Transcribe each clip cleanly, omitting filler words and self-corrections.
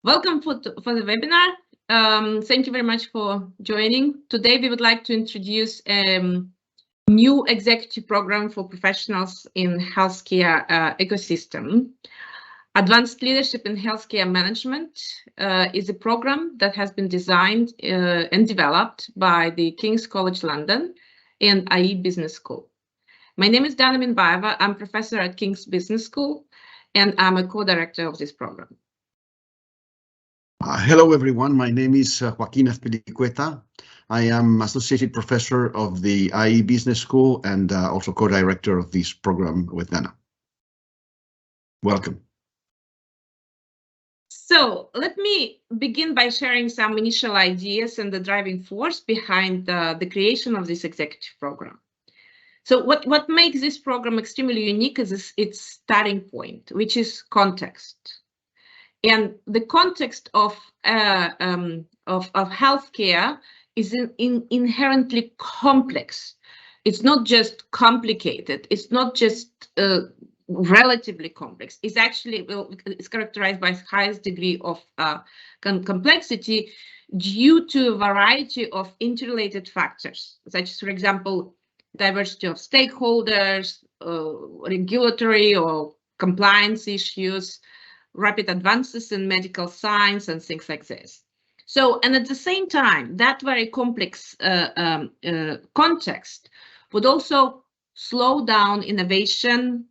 Welcome for the webinar. Thank you very much for joining. Today we would like to introduce new executive program for professionals in healthcare ecosystem. Advanced Leadership in Healthcare Management is a program that has been designed and developed by the King's College London and IE Business School. My name is Dana Minbaeva. I'm professor at King's Business School, and I'm a co-director of this program. Hello, everyone. My name is Joaquin Azpilicueta. I am Associate Professor of the IE Business School and also co-director of this program with Dana. Welcome. So let me begin by sharing some initial ideas and the driving force behind the creation of this executive program. So what makes this program extremely unique is its starting point, which is context. And the context of healthcare is inherently complex. It's not just complicated. It's not just relatively complex. It's actually it's characterized by the highest degree of complexity due to a variety of interrelated factors, such as, for example, diversity of stakeholders, regulatory or compliance issues, rapid advances in medical science and things like this. So, and at the same time, that very complex context would also slow down innovation,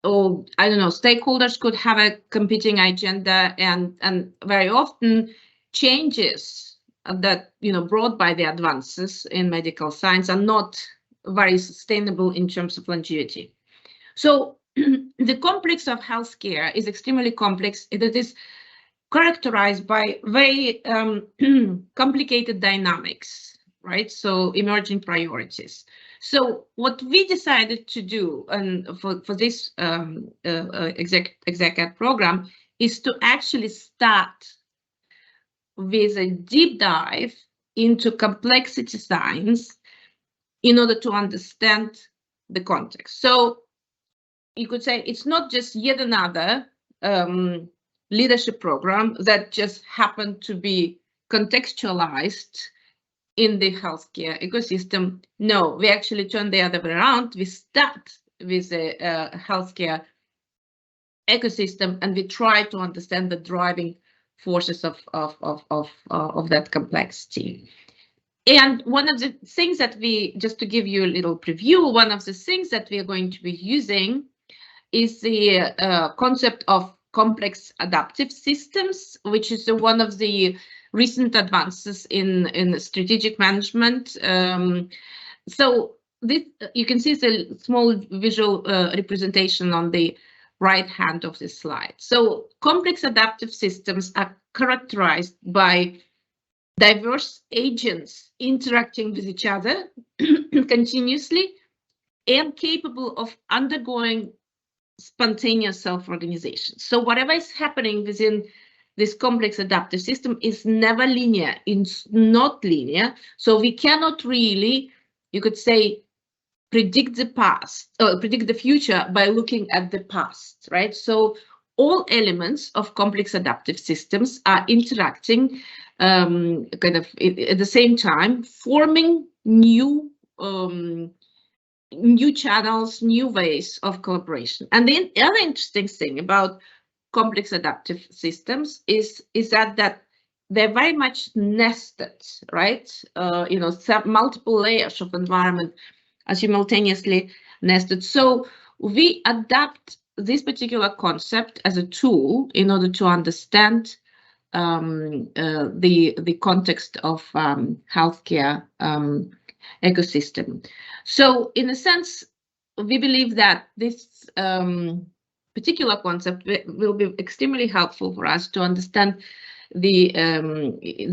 or I don't know, stakeholders could have a competing agenda, and very often changes that brought by the advances in medical science are not very sustainable in terms of longevity. So the complex of healthcare is extremely complex. It is characterized by very complicated dynamics, right? So emerging priorities. So what we decided to do for this executive program is to actually start with a deep dive into complexity science in order to understand the context. So you could say it's not just yet another leadership program that just happened to be contextualized in the healthcare ecosystem. No, we actually turn the other way around. We start with the healthcare ecosystem, and we try to understand the driving forces of that complexity. And one of the things that just to give you a little preview, one of the things that we are going to be using is the concept of complex adaptive systems, which is one of the recent advances in strategic management. So this, you can see the small visual representation on the right hand of this slide. So complex adaptive systems are characterized by diverse agents interacting with each other continuously and capable of undergoing spontaneous self-organization. So whatever is happening within this complex adaptive system is never linear. It's not linear. So we cannot really, you could say, predict the past or predict the future by looking at the past, right? So all elements of complex adaptive systems are interacting kind of at the same time, forming new channels, new ways of collaboration. And the other interesting thing about complex adaptive systems is that they're very much nested, right? Multiple layers of environment are simultaneously nested. So we adapt this particular concept as a tool in order to understand the context of healthcare ecosystem. So in a sense, we believe that this particular concept will be extremely helpful for us to understand the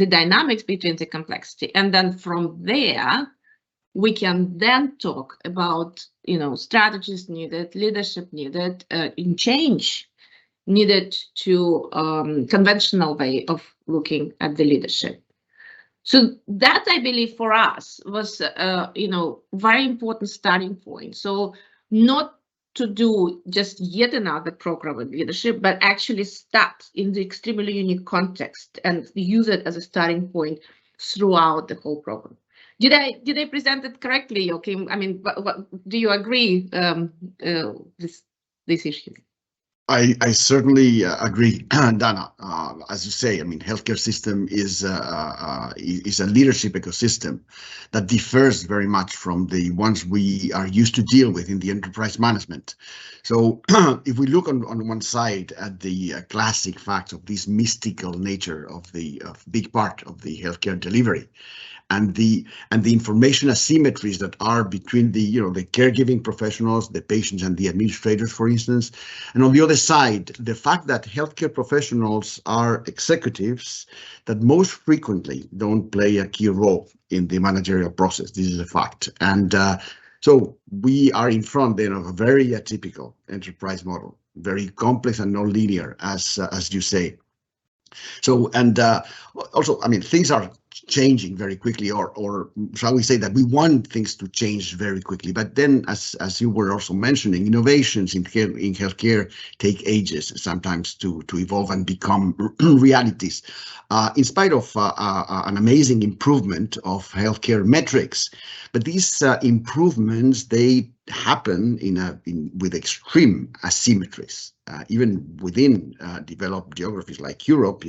dynamics between the complexity. And then from there, we can then talk about, strategies needed, leadership needed, in change needed to conventional way of looking at the leadership. So that, I believe, for us was, very important starting point. So not to do just yet another program of leadership, but actually start in the extremely unique context and use it as a starting point throughout the whole program. Did I present it correctly, Joachim? I mean, do you agree this issue? I certainly agree, Dana. As you say, I mean, healthcare system is a leadership ecosystem that differs very much from the ones we are used to deal with in the enterprise management. So if we look on one side at the classic facts of this mystical nature of the big part of the healthcare delivery, and the information asymmetries that are between the the caregiving professionals, the patients, and the administrators, for instance. And on the other side, the fact that healthcare professionals are executives that most frequently don't play a key role in the managerial process. This is a fact. And so we are in front then of a very atypical enterprise model, very complex and non-linear, as you say. So, and also, I mean, things are changing very quickly, or shall we say that we want things to change very quickly. But then, as you were also mentioning, innovations in healthcare take ages sometimes to evolve and become realities. In spite of an amazing improvement of healthcare metrics, but these improvements, they happen with extreme asymmetries. Even within developed geographies like Europe,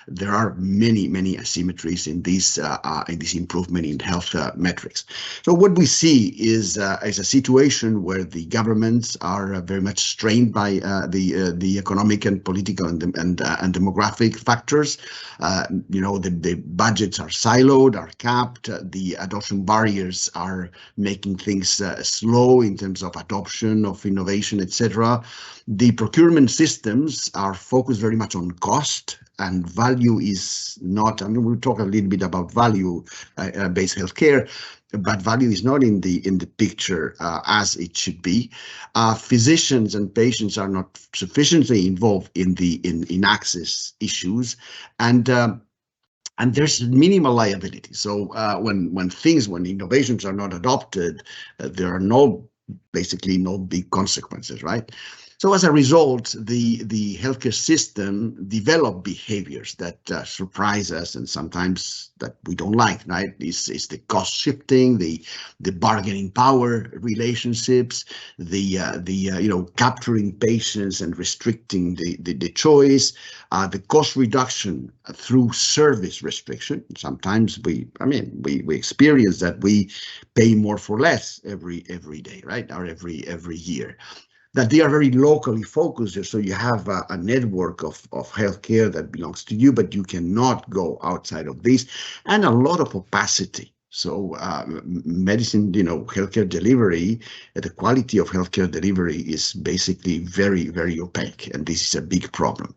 there are many asymmetries in this improvement in health metrics. So what we see is a situation where the governments are very much strained by the economic and political and demographic factors. The budgets are siloed, are capped. The adoption barriers are making things slow in terms of adoption of innovation, etc. The procurement systems are focused very much on cost, and value is not. I mean, we'll talk a little bit about value-based healthcare, but value is not in the picture as it should be. Physicians and patients are not sufficiently involved in access issues, and there's minimal liability. So when innovations are not adopted, there are basically no big consequences, right? So as a result, the healthcare system develop behaviors that surprise us and sometimes that we don't like, right? It's the cost shifting, the bargaining power relationships, the capturing patients and restricting the choice, the cost reduction through service restriction. Sometimes we experience that we pay more for less every day, right? Or every year. That they are very locally focused, so you have a network of healthcare that belongs to you, but you cannot go outside of this, and a lot of opacity. So medicine, healthcare delivery, the quality of healthcare delivery is basically very, very opaque, and this is a big problem.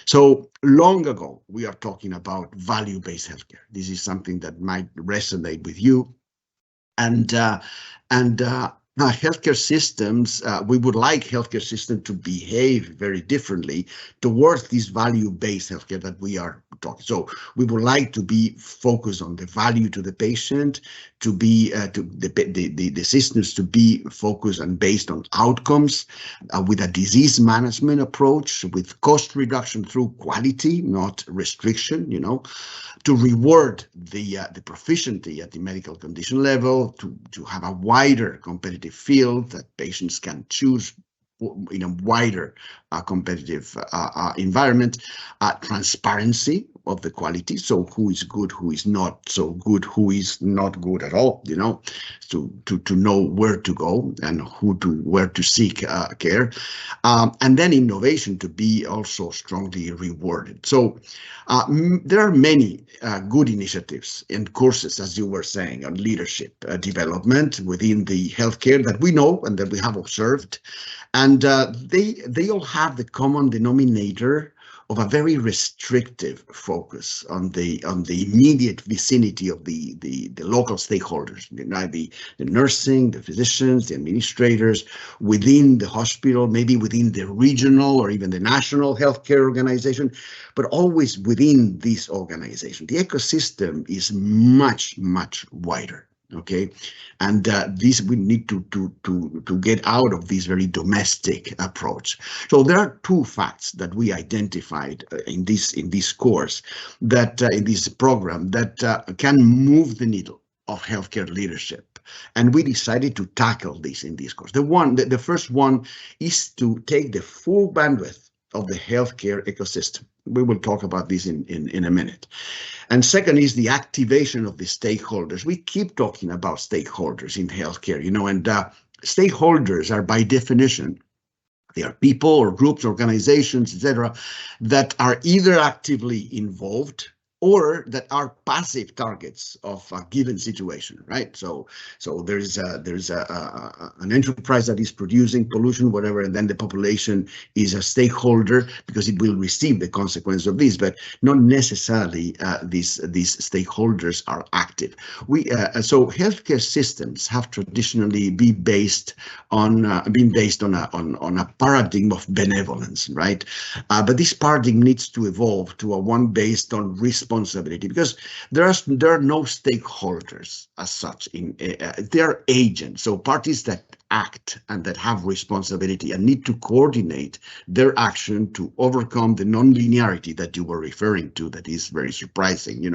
So long ago, we are talking about value-based healthcare. This is something that might resonate with you, and healthcare systems, we would like healthcare system to behave very differently towards this value-based healthcare that we are talking. So we would like to be focused on the value to the patient, to be the systems to be focused and based on outcomes, with a disease management approach, with cost reduction through quality, not restriction. To reward the proficiency at the medical condition level, to have a wider competitive field that patients can choose in a wider competitive environment, transparency of the quality, so who is good, who is not so good, who is not good at all, to know where to go and where to seek care, and then innovation to be also strongly rewarded. So there are many good initiatives and courses, as you were saying, on leadership development within the healthcare that we know and that we have observed, and they all have the common denominator of a very restrictive focus on the immediate vicinity of the local stakeholders, the nursing, the physicians, the administrators within the hospital, maybe within the regional or even the national healthcare organization, but always within this organization. The ecosystem is much, much wider. Okay, and this we need to get out of this very domestic approach. So there are two facts that we identified in this course, that in this program, that can move the needle of healthcare leadership, and we decided to tackle this in this course. The first one is to take the full bandwidth of the healthcare ecosystem. We will talk about this in a minute. And second is the activation of the stakeholders. We keep talking about stakeholders in healthcare, and stakeholders are, by definition, they are people or groups, organizations, etc., that are either actively involved or that are passive targets of a given situation, right? So there's an enterprise that is producing pollution, whatever, and then the population is a stakeholder because it will receive the consequence of this, but not necessarily these stakeholders are active. So healthcare systems have traditionally been based on a paradigm of benevolence, right? But this paradigm needs to evolve to a one based on responsibility, because there are no stakeholders as such. They are agents, so parties that act and that have responsibility and need to coordinate their action to overcome the non-linearity that you were referring to, that is very surprising,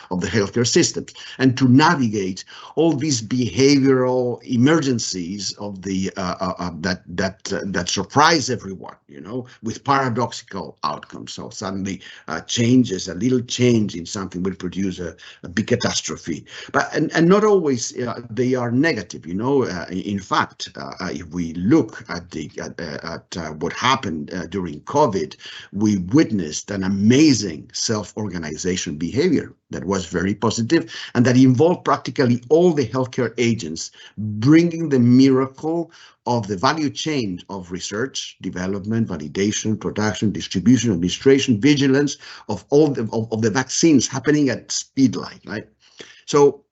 of the healthcare systems, and to navigate all these behavioral emergencies of the that surprise everyone, with paradoxical outcomes. So suddenly a little change in something will produce a big catastrophe, and not always they are negative. In fact, if we look at what happened during COVID, we witnessed an amazing self-organization behavior that was very positive and that involved practically all the healthcare agents bringing the miracle of the value chain of research, development, validation, production, distribution, administration, vigilance of all the vaccines happening at speed line, right? So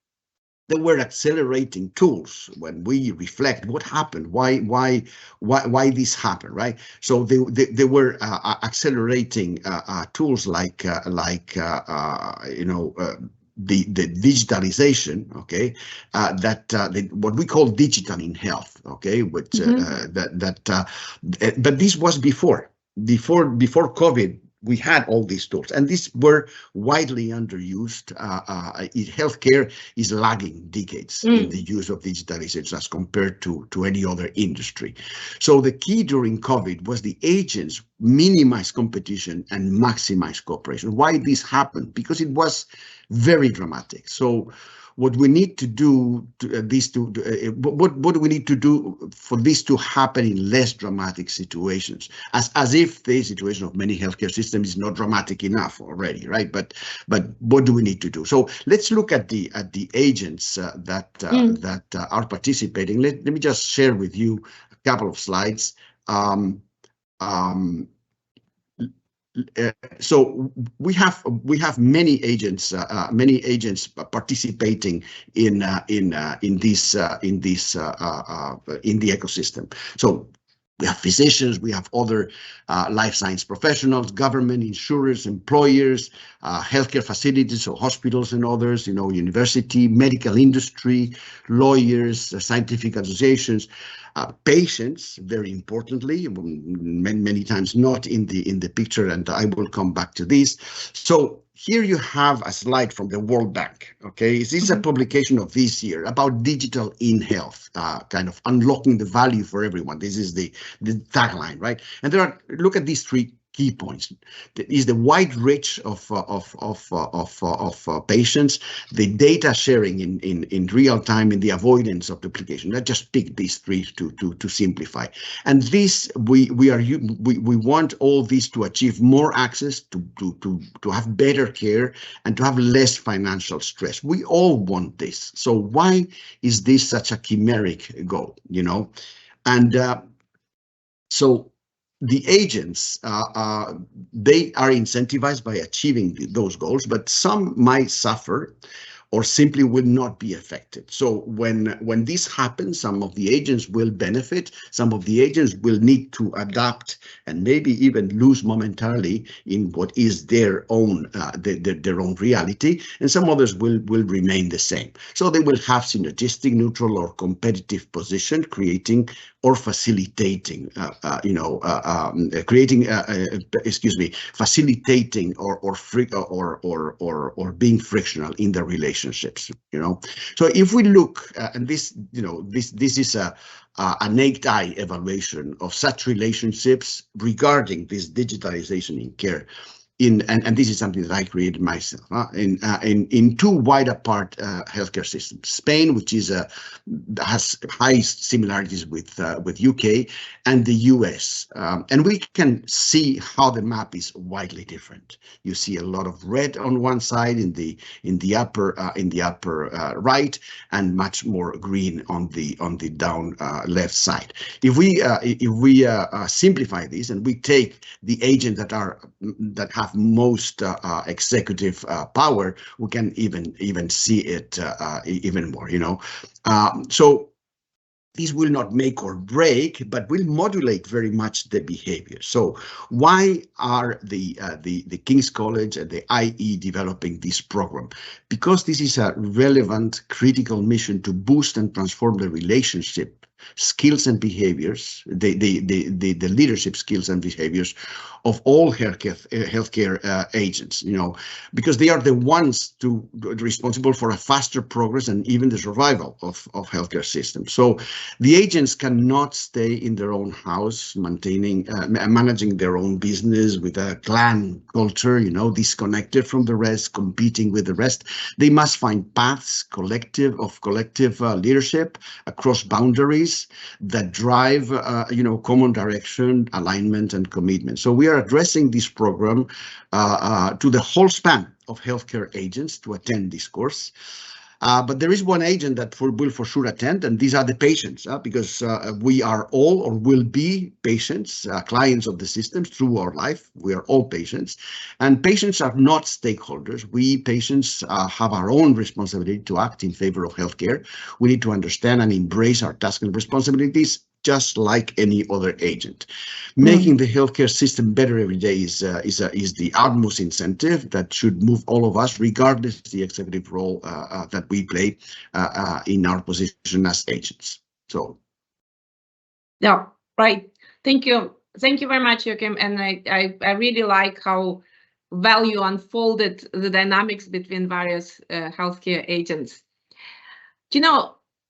they were accelerating tools. When we reflect what happened, why this happened, right? So they were accelerating tools like the digitalization, okay, what we call digital in health, okay, which but this was before COVID. We had all these tools, and these were widely underused. Healthcare is lagging decades in the use of digitalization as compared to any other industry. So the key during COVID was the agents minimize competition and maximize cooperation. Why this happened? Because it was very dramatic. So what we need to do what do we need to do for this to happen in less dramatic situations, as if the situation of many healthcare systems is not dramatic enough already, right? But what do we need to do? So let's look at the agents that are participating. Let me just share with you a couple of slides. So we have many agents participating in the ecosystem. So we have physicians, we have other life science professionals, government, insurers, employers, healthcare facilities, so hospitals and others, university, medical industry, lawyers, scientific associations, patients, very importantly, many times not in the picture, and I will come back to this. So here you have a slide from the World Bank. Okay, this is a publication of this year about digital in health, kind of unlocking the value for everyone. This is the tagline, right? And look at these three key points. Is the wide reach of patients, the data sharing in real time, in the avoidance of duplication. Let's just pick these three to simplify. And this we want all these to achieve more access, to have better care, and to have less financial stress. We all want this. So why is this such a chimeric goal? And so the agents, they are incentivized by achieving those goals, but some might suffer or simply will not be affected. So when this happens, some of the agents will benefit, some of the agents will need to adapt and maybe even lose momentarily in what is their own reality, and some others will remain the same. So they will have synergistic, neutral, or competitive position, creating or facilitating, facilitating or being frictional in the relationships. So if we look, and this is a naked eye evaluation of such relationships regarding this digitalization in care. And this is something that I created myself in two wide apart healthcare systems. Spain, which has high similarities with UK, and the US, and we can see how the map is widely different. You see a lot of red on one side in the upper right, and much more green on the down left side. If we simplify this and we take the agents that have most executive power, we can even see it even more. So this will not make or break, but will modulate very much the behavior. So why are the King's College and the IE developing this program? Because this is a relevant, critical mission to boost and transform the relationship skills and behaviors, the leadership skills and behaviors of all healthcare agents, because they are the ones responsible for a faster progress and even the survival of healthcare systems. So the agents cannot stay in their own house, managing their own business with a clan culture, disconnected from the rest, competing with the rest. They must find paths collective leadership across boundaries that drive, common direction, alignment, and commitment. So we are addressing this program to the whole span of healthcare agents to attend this course. But there is one agent that will for sure attend, and these are the patients, because we are all or will be patients, clients of the system through our life. We are all patients, and patients are not stakeholders. We patients have our own responsibility to act in favor of healthcare. We need to understand and embrace our tasks and responsibilities, just like any other agent. Making the healthcare system better every day is the utmost incentive that should move all of us, regardless of the executive role that we play in our position as agents. So, yeah, right. Thank you very much, Joachim. And I really like how well you unfolded the dynamics between various healthcare agents.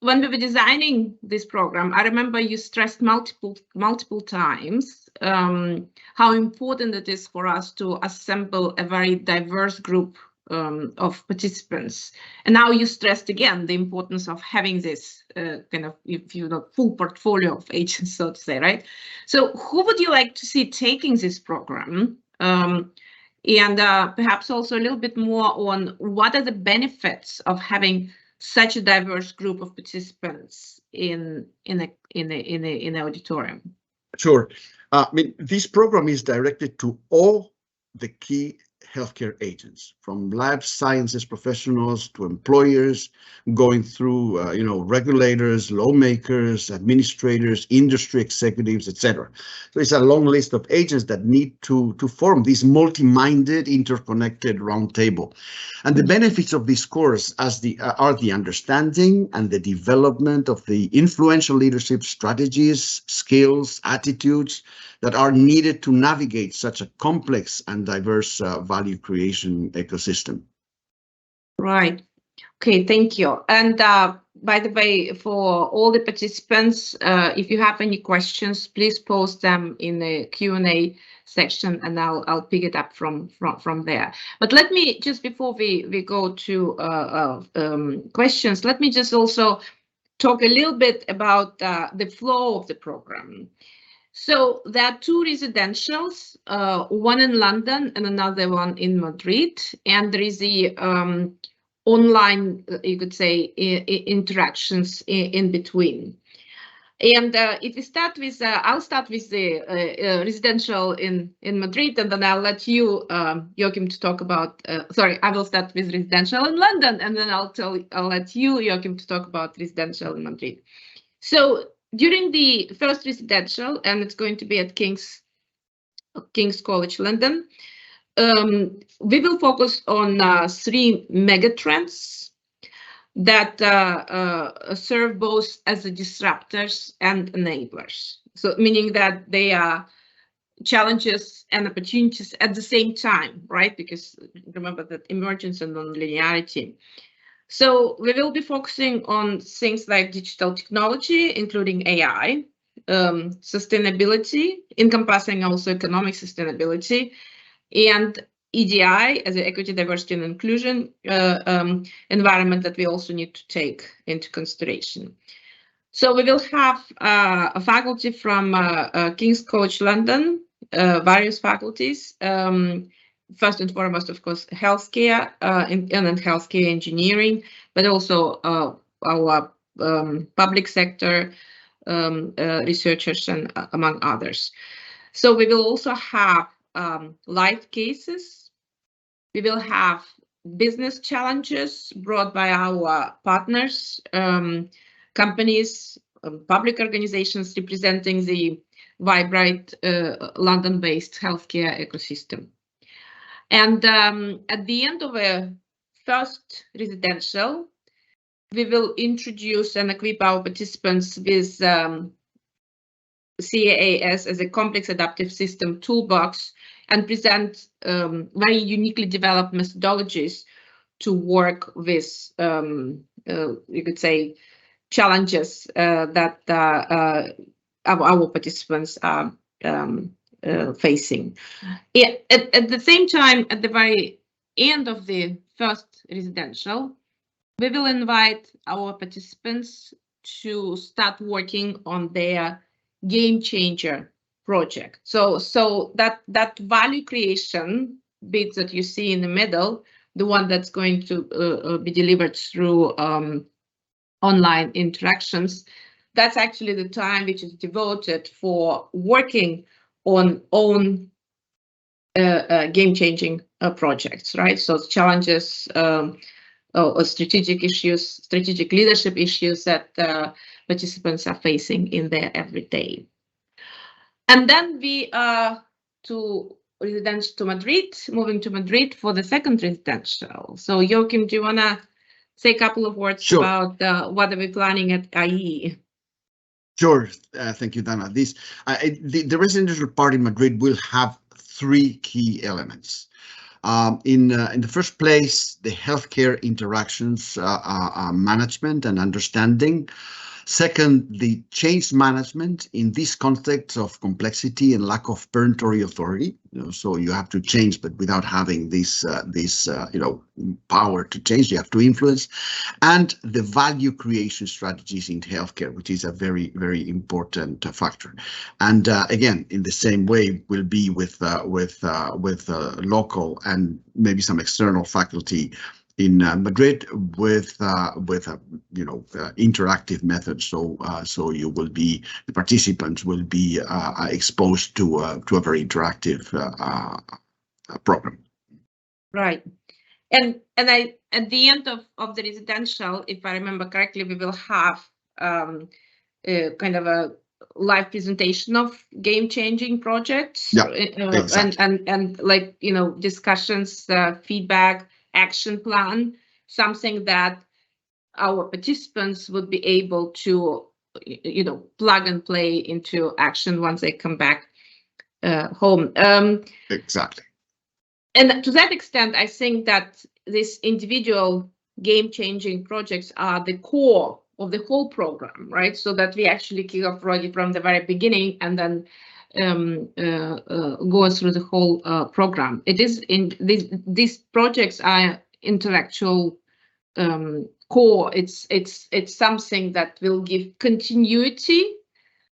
When we were designing this program, I remember you stressed multiple times how important it is for us to assemble a very diverse group of participants. And now you stressed again the importance of having this full portfolio of agents, so to say, right? So who would you like to see taking this program? And perhaps also a little bit more on what are the benefits of having such a diverse group of participants in the auditorium? Sure. This program is directed to all the key healthcare agents, from life sciences professionals to employers, going through regulators, lawmakers, administrators, industry executives, etc. So it's a long list of agents that need to form this multi-minded, interconnected roundtable. And the benefits of this course are the understanding and the development of the influential leadership strategies, skills, attitudes that are needed to navigate such a complex and diverse value creation ecosystem. Right. Okay, thank you. And by the way, for all the participants, if you have any questions, please post them in the Q&A section, and I'll pick it up from there. But let me just, before we go to questions, let me just also talk a little bit about the flow of the program. So there are two residentials, one in London and another one in Madrid, and there is the online, you could say, interactions in between. And if we start with, I'll start with the residential in Madrid, and then I'll let you, Joachim, to talk about. Sorry, I will start with residential in London, and then I'll let you, Joachim, to talk about residential in Madrid. So during the first residential, and it's going to be at King's College London, we will focus on 3 megatrends that serve both as the disruptors and enablers. So meaning that they are challenges and opportunities at the same time, right? Because remember that emergence and non-linearity. So we will be focusing on things like digital technology, including AI, sustainability, encompassing also economic sustainability, and EDI as an equity, diversity, and inclusion environment that we also need to take into consideration. So we will have a faculty from King's College London, various faculties. First and foremost, of course, healthcare and healthcare engineering, but also our public sector researchers and among others. So we will also have live cases. We will have business challenges brought by our partners, companies, public organizations representing the vibrant London-based healthcare ecosystem. And at the end of a first residential, we will introduce and equip our participants with CAAS as a complex adaptive system toolbox and present very uniquely developed methodologies to work with, you could say, challenges that our participants are facing. At the same time, at the very end of the first residential, we will invite our participants to start working on their game changer project. So that value creation bit that you see in the middle, the one that's going to be delivered through online interactions, that's actually the time which is devoted for working on own game-changing projects, right? So challenges or strategic issues, strategic leadership issues that participants are facing in their everyday. And then we are moving to Madrid for the second residential. So Joachim, do you want to say a couple of words Sure. about what are we planning at IE? Sure, thank you, Dana. The residential part in Madrid will have 3 key elements. In the first place, the healthcare interactions management and understanding. Second, the change management in this context of complexity and lack of peremptory authority. So you have to change, but without having this power to change, you have to influence. And the value creation strategies in healthcare, which is a very, very important factor. And again, in the same way, will be with local and maybe some external faculty in Madrid with interactive methods. So you will be, the participants will be exposed to a very interactive program. Right. And I, at the end of the residential, if I remember correctly, we will have kind of a live presentation of game-changing projects. Yeah, exactly. and like, discussions, feedback, action plan, something that our participants would be able to, plug and play into action once they come back home. Exactly. And to that extent, I think that these individual game-changing projects are the core of the whole program, right? So that we actually kick off already from the very beginning and then go through the whole program. It is in these projects are intellectual core. It's something that will give continuity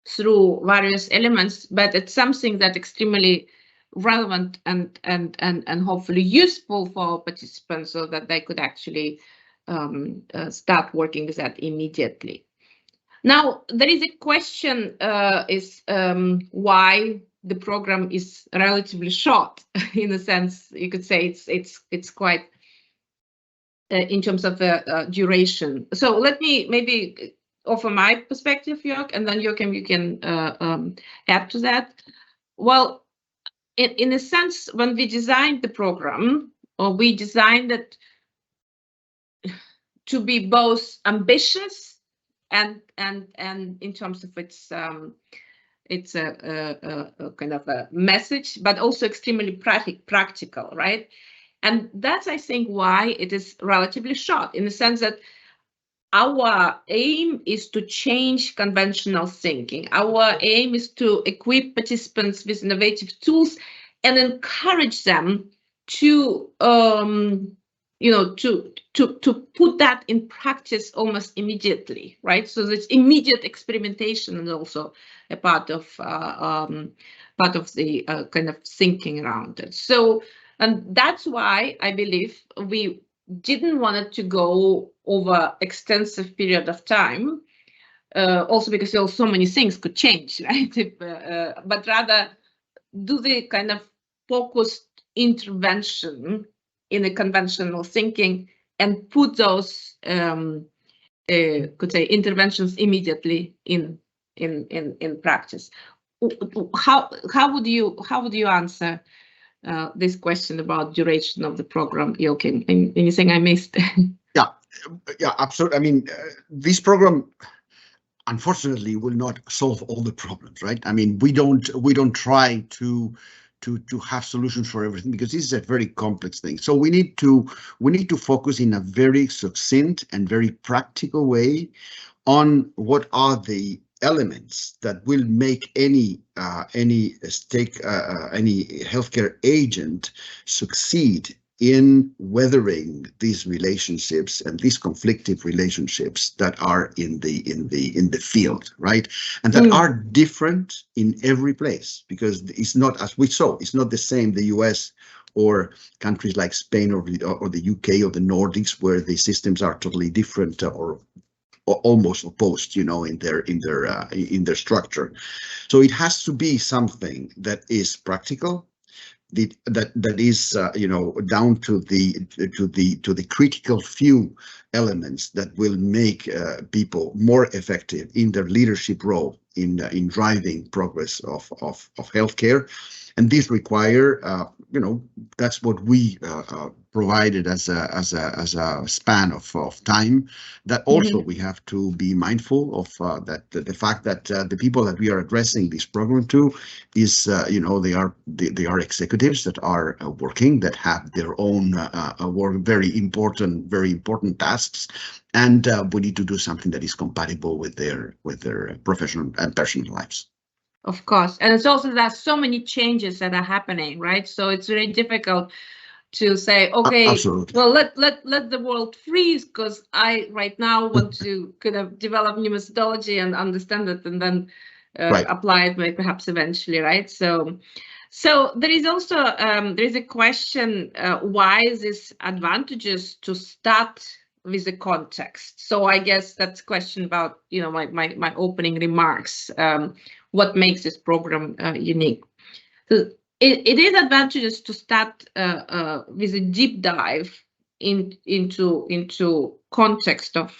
through various elements, but it's something that extremely relevant and hopefully useful for our participants so that they could actually start working with that immediately. Now, there is a question is why the program is relatively short. In a sense, you could say it's quite in terms of duration. So let me maybe offer my perspective, Jörg, and then Joachim, you can add to that. Well, in a sense, when we designed the program, or we designed it to be both ambitious and in terms of its a kind of a message, but also extremely practical, right? And that's, I think, why it is relatively short, in the sense that our aim is to change conventional thinking. Our aim is to equip participants with innovative tools and encourage them to to put that in practice almost immediately, right? So this immediate experimentation is also a part of the kind of thinking around it. So, and that's why I believe we didn't want it to go over extensive period of time. Also because there are so many things could change, right? But rather do the kind of focused intervention in a conventional thinking and put those could say interventions immediately in practice. How would you answer this question about duration of the program, Joachim? Anything I missed? Yeah, absolutely. I mean, this program, unfortunately, will not solve all the problems, right? I mean, we don't try to have solutions for everything, because this is a very complex thing. So we need to focus in a very succinct and very practical way on what are the elements that will make any healthcare agent succeed in weathering these relationships and these conflictive relationships that are in the field, right? And that are different in every place, because it's not, as we saw, it's not the same the US or countries like Spain or the UK or the Nordics, where the systems are totally different or almost opposed, in their structure. So it has to be something that is practical, that is down to the critical few elements that will make people more effective in their leadership role in driving progress of healthcare. And these require, that's what we provided as a span of time. That also we have to be mindful of that the fact that the people that we are addressing this program to is, they are executives that are working, that have their own work, very important tasks, and we need to do something that is compatible with their professional and personal lives. Of course, and it's also that so many changes that are happening, right? So it's very difficult to say, okay, absolutely, well, let the world freeze, because I right now want to kind of develop new methodology and understand it, and then apply it perhaps eventually, right? So there is also there is a question, why is this advantageous to start with the context? So I guess that's a question about my opening remarks. What makes this program unique? So it is advantageous to start with a deep dive into context of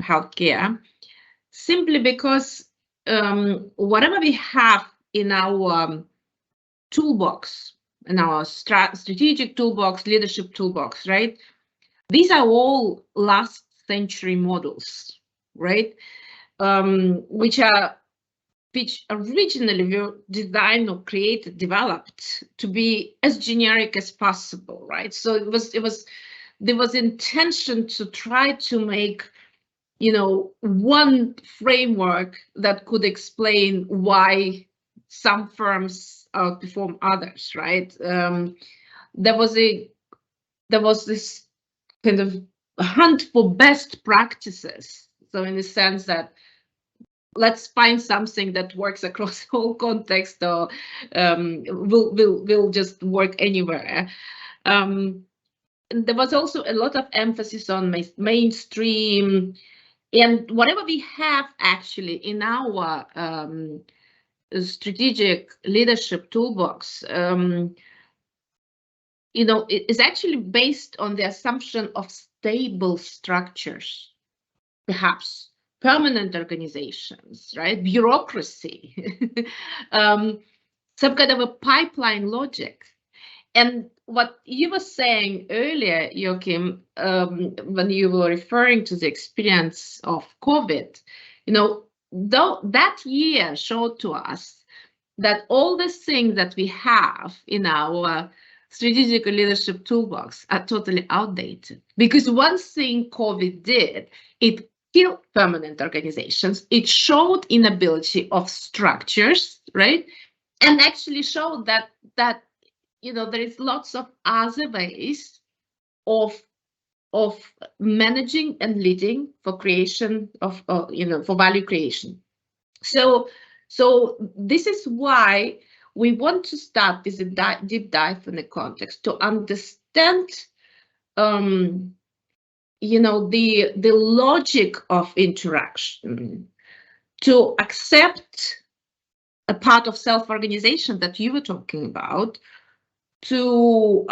healthcare, simply because whatever we have in our toolbox, in our strategic toolbox, leadership toolbox, right? These are all last century models, right? Which originally were designed or created, developed to be as generic as possible, right? So there was intention to try to make, one framework that could explain why some firms outperform others, right? There was this kind of hunt for best practices. So in the sense that let's find something that works across the whole context, or will just work anywhere. There was also a lot of emphasis on mainstream And whatever we have actually in our strategic leadership toolbox, it is actually based on the assumption of stable structures, perhaps permanent organizations, right? Bureaucracy, some kind of a pipeline logic. And what you were saying earlier, Joachim, when you were referring to the experience of COVID, though that year showed to us that all the things that we have in our strategic leadership toolbox are totally outdated. Because one thing COVID did, it killed permanent organizations. It showed inability of structures, right? And actually showed that there is lots of other ways of managing and leading for creation of for value creation. So this is why we want to start this deep dive in the context to understand the logic of interaction, to accept a part of self-organization that you were talking about, to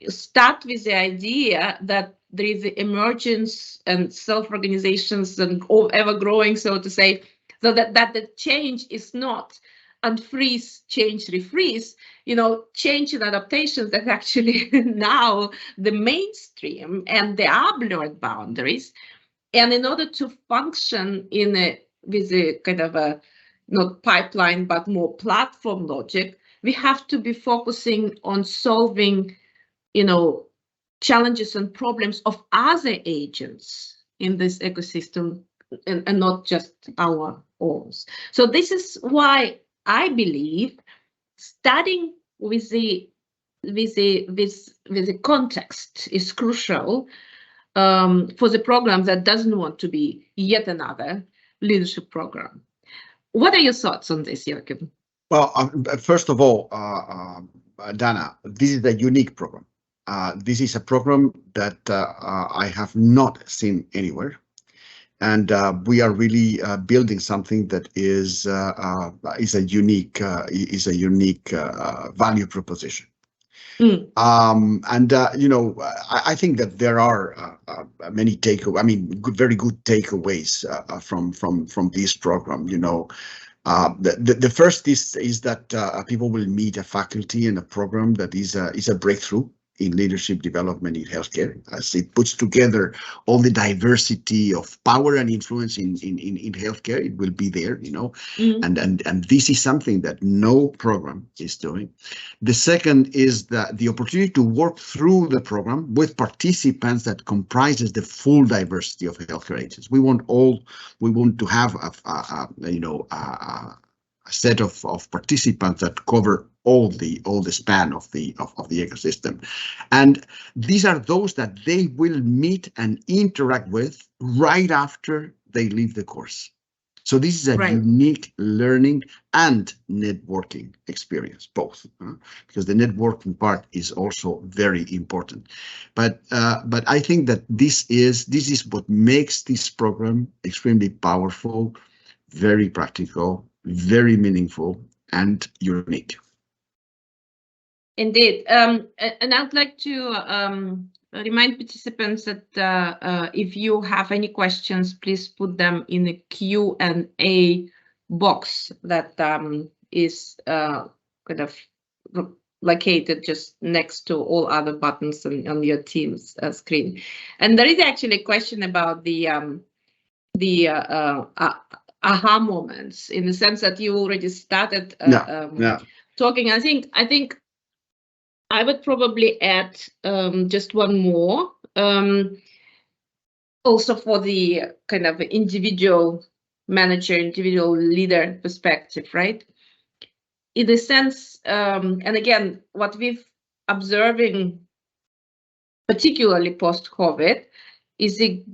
start with the idea that there is the emergence and self-organizations and ever growing, so to say, so that the change is not unfreeze, change, refreeze, change and adaptations that actually now the mainstream, and there are blurred boundaries. And in order to function with a kind of a not pipeline but more platform logic, we have to be focusing on solving, challenges and problems of other agents in this ecosystem, and not just our own. So this is why I believe starting with the context is crucial for the program that doesn't want to be yet another leadership program. What are your thoughts on this, Joachim? Well, first of all, Dana, this is a unique program. This is a program that I have not seen anywhere, and we are really building something that is a unique value proposition. I think that there are many very good takeaways from this program. The first is that people will meet a faculty and a program that is a breakthrough in leadership development in healthcare, as it puts together all the diversity of power and influence in healthcare. It will be there, and this is something that no program is doing. The second is that the opportunity to work through the program with participants that comprises the full diversity of healthcare agents. We want to have a set of participants that cover all the span of the ecosystem, and these are those that they will meet and interact with right after they leave the course. So this is a unique learning and networking experience, both, because the networking part is also very important. But I think that this is what makes this program extremely powerful, very practical, very meaningful, and unique. Indeed, and I'd like to remind participants that if you have any questions, please put them in the Q&A box that is kind of located just next to all other buttons on your Teams screen. And there is actually a question about the aha moments, in the sense that you already started talking. I think I would probably add just one more, also for the kind of individual manager, individual leader perspective, right? In the sense, and again, what we've observing, particularly post-COVID, is the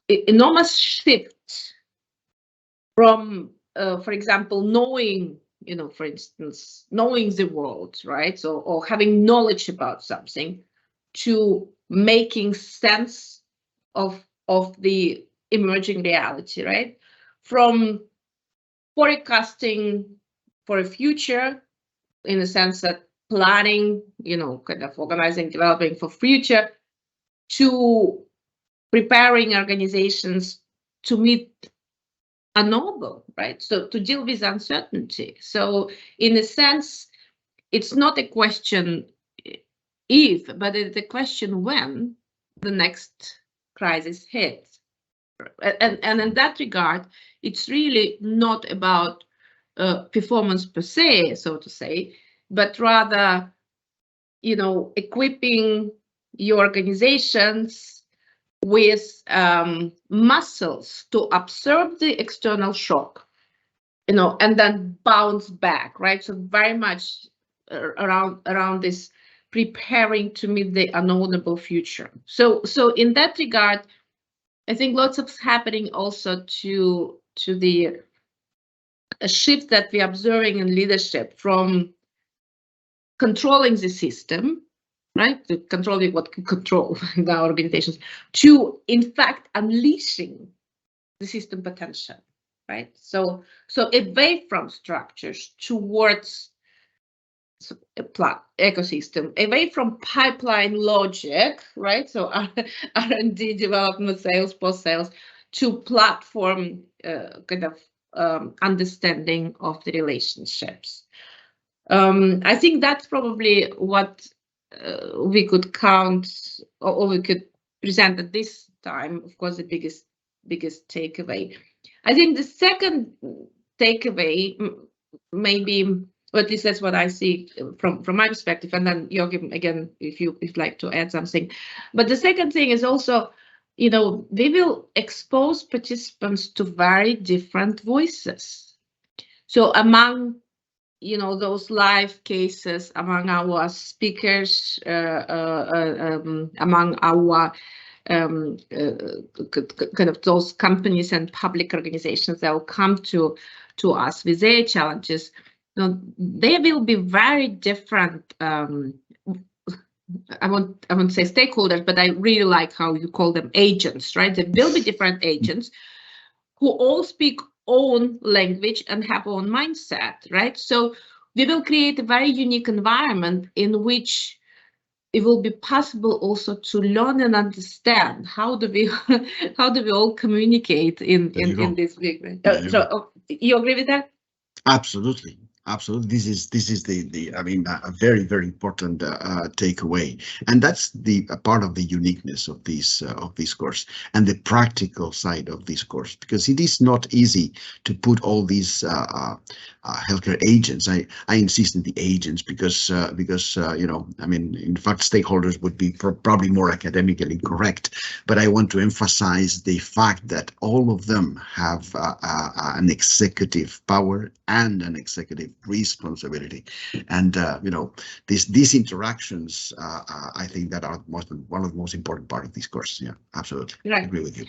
enormous shift from, for example, knowing, for instance, knowing the world, right? So, or having knowledge about something, to making sense of of the emerging reality, right? From forecasting for a future, in the sense that planning, kind of organizing, developing for future, to preparing organizations to meet a noble, right? So to deal with uncertainty. So in a sense, it's not a question if, but it's a question when the next crisis hits. And in that regard, it's really not about performance per se, so to say, but rather, equipping your organizations with muscles to absorb the external shock, and then bounce back, right? So very much around this preparing to meet the unknowable future. So in that regard, I think lots of happening also to the shift that we're observing in leadership from controlling the system, right? To controlling what can control in our organizations, to in fact unleashing the system potential, right? So away from structures towards a ecosystem, away from pipeline logic, right? So R&D, development, sales, post-sales, to platform kind of understanding of the relationships. I think that's probably what we could count, or we could present at this time. Of course, the biggest takeaway. I think the second takeaway, maybe, or at least that's what I see from my perspective, and then Joachim, again, if you'd like to add something. But the second thing is also, we will expose participants to very different voices. So among those live cases, among our speakers, among our kind of those companies and public organizations that will come to us with their challenges, they will be very different. I won't say stakeholders, but I really like how you call them agents, right? There will be different agents who all speak own language and have own mindset, right? So we will create a very unique environment in which it will be possible also to learn and understand how do we all communicate in this big way. So you agree with that? Absolutely. This is the I mean, a very, very important takeaway, and that's the part of the uniqueness of this course and the practical side of this course, because it is not easy to put all these healthcare agents. I insist on the agents because I mean, in fact, stakeholders would be probably more academically correct, but I want to emphasize the fact that all of them have an executive power and an executive responsibility, and these interactions, I think that are one of the most important part of this course. Yeah, absolutely. Right. I agree with you.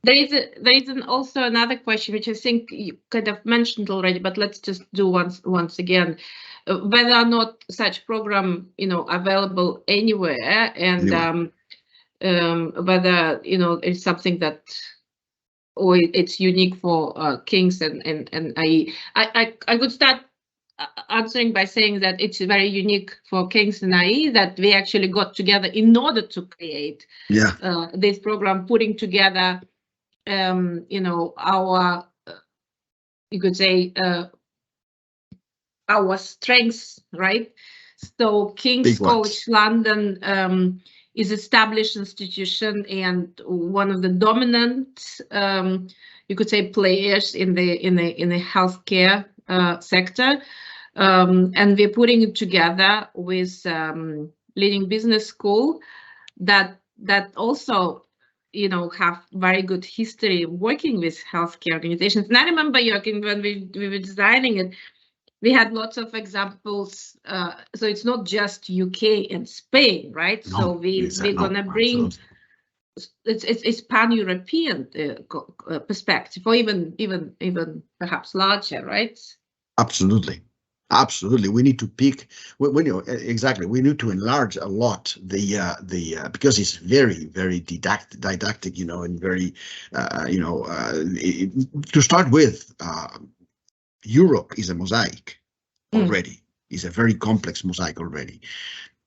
There is also another question which I think you kind of mentioned already, but let's just do once again, whether or not such program available anywhere, and whether it's something that, or it's unique for King's and IE. I could start answering by saying that it's very unique for King's and IE that we actually got together in order to create this program, putting together our, you could say, our strengths, right? So King's College London is established institution and one of the dominant, you could say, players in the healthcare sector, and we're putting it together with leading business school that also have very good history working with healthcare organizations. And I remember, Joachim, when we were designing it, we had lots of examples. So it's not just UK and Spain, right? No, so we're gonna bring it's pan-European perspective, or even perhaps larger, right? Absolutely. Absolutely, we need to pick. Exactly. We need to enlarge a lot because it's very didactic, and very, to start with, Europe is a mosaic already. Is a very complex mosaic already.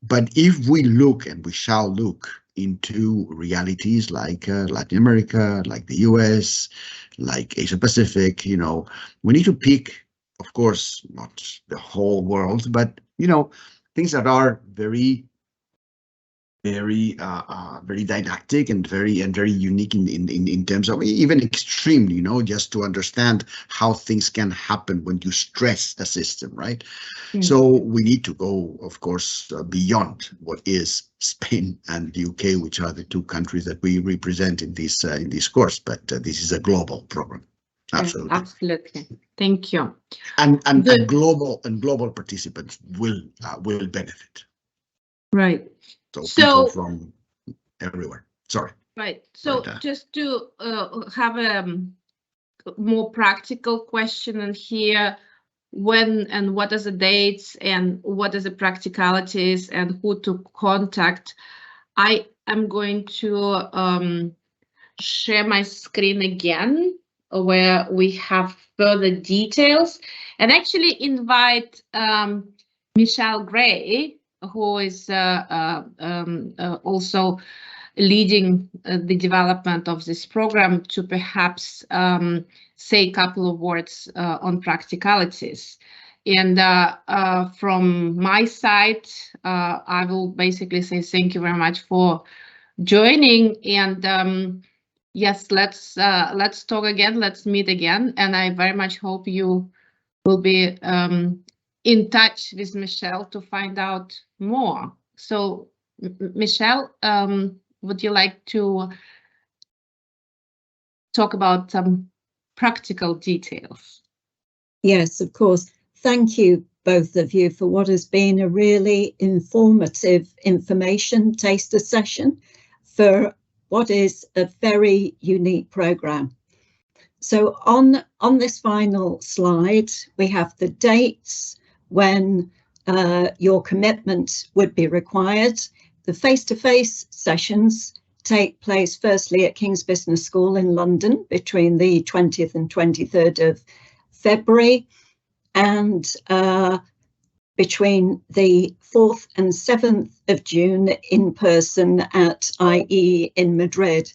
But if we look, and we shall look into realities like Latin America, like the US, like Asia Pacific, we need to pick, of course, not the whole world, but things that are very didactic and very unique in terms of even extreme, just to understand how things can happen when you stress a system, right? So we need to go, of course, beyond what is Spain and the UK, which are the two countries that we represent in this course. But this is a global program. Absolutely. Absolutely. Thank you. And global participants will benefit. Right. So people from everywhere. Sorry. Right. So just to have a more practical question in here, when and what are the dates and what are the practicalities and who to contact, I am going to share my screen again, where we have further details, and actually invite Michelle Gray, who is also leading the development of this program, to perhaps say a couple of words on practicalities. And from my side, I will basically say thank you very much for joining. And yes, let's talk again. Let's meet again. And I very much hope you will be in touch with Michelle to find out more. So, Michelle, would you like to talk about some practical details? Yes, of course. Thank you, both of you, for what has been a really informative information taster session for what is a very unique program. So on this final slide, we have the dates when your commitment would be required. The face-to-face sessions take place firstly at King's Business School in London between the 20th and 23rd of February, and between the 4th and 7th of June in person at IE in Madrid.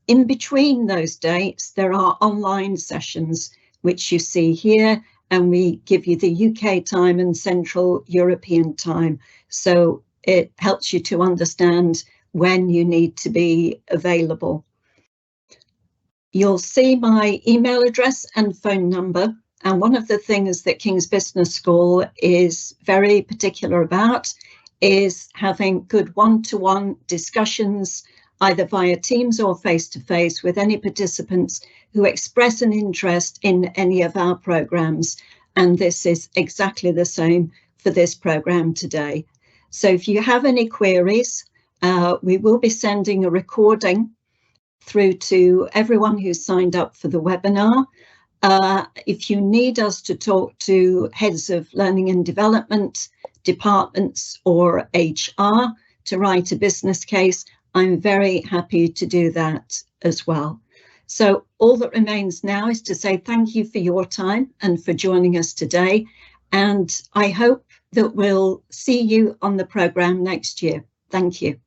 In between those dates, there are online sessions, which you see here, and we give you the UK time and Central European time. So it helps you to understand when you need to be available. You'll see my email address and phone number. And one of the things that King's Business School is very particular about is having good one-to-one discussions, either via Teams or face-to-face, with any participants who express an interest in any of our programs. And this is exactly the same for this program today. So if you have any queries, we will be sending a recording through to everyone who's signed up for the webinar. If you need us to talk to heads of learning and development departments or HR to write a business case, I'm very happy to do that as well. So all that remains now is to say thank you for your time and for joining us today. And I hope that we'll see you on the programme next year. Thank you.